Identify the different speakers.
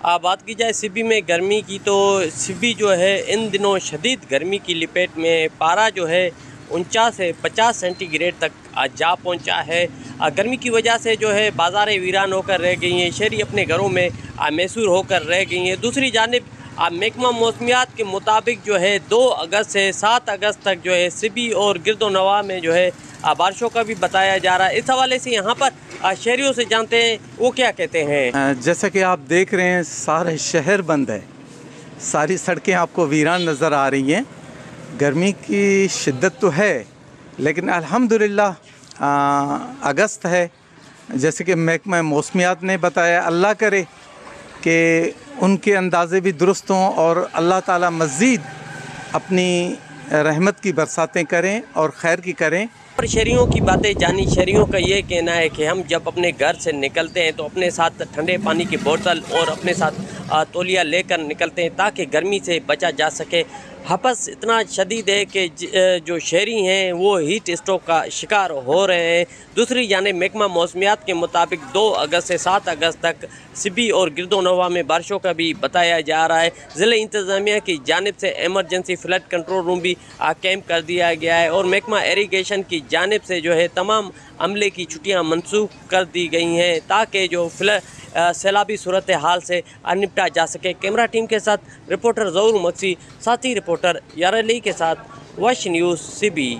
Speaker 1: بات کی جائے سبی میں گرمی کی تو سبی جو ہے ان دنوں شدید گرمی کی لپیٹ میں پارا جو ہے 49 سے 50 سینٹی گریڈ تک جا پہنچا ہے۔ گرمی کی وجہ سے جو ہے بازاریں ویران ہو کر رہ گئی ہیں، شہری اپنے گھروں میں محصور ہو کر رہ گئی ہیں۔ دوسری جانب محکمہ موسمیات کے مطابق جو ہے 2 اگست سے 7 اگست تک جو ہے سبی اور گرد و نواح میں جو ہے بارشوں کا بھی بتایا جا رہا ہے۔ اس حوالے سے یہاں پر شہریوں سے جانتے ہیں وہ کیا کہتے ہیں۔
Speaker 2: جیسا کہ آپ دیکھ رہے ہیں سارے شہر بند ہے، ساری سڑکیں آپ کو ویران نظر آ رہی ہیں۔ گرمی کی شدت تو ہے لیکن الحمدللہ اگست ہے، جیسے کہ محکمہ موسمیات نے بتایا۔ اللہ کرے کہ ان کے اندازے بھی درست ہوں اور اللہ تعالیٰ مزید اپنی رحمت کی برساتیں کریں اور خیر کی کریں۔
Speaker 1: پر شہریوں کی باتیں جانی، شہریوں کا یہ کہنا ہے کہ ہم جب اپنے گھر سے نکلتے ہیں تو اپنے ساتھ ٹھنڈے پانی کی بوتل اور اپنے ساتھ تولیہ لے کر نکلتے ہیں تاکہ گرمی سے بچا جا سکے۔ ہپس اتنا شدید ہے کہ جو شہری ہیں وہ ہیٹ اسٹروک کا شکار ہو رہے ہیں۔ دوسری جانب محکمہ موسمیات کے مطابق 2 اگست سے 7 اگست تک سبی اور گرد و نواح میں بارشوں کا بھی بتایا جا رہا ہے۔ ضلع انتظامیہ کی جانب سے ایمرجنسی فلڈ کنٹرول روم بھی قائم کر دیا گیا ہے اور محکمہ ایریگیشن کی جانب سے جو ہے تمام عملے کی چھٹیاں منسوخ کر دی گئی ہیں تاکہ جو سیلابی صورتحال سے نپٹا جا سکے۔ کیمرہ ٹیم کے ساتھ رپورٹر ظہور مکسی، ساتھی رپورٹر یار علی کے ساتھ وش نیوز سبی۔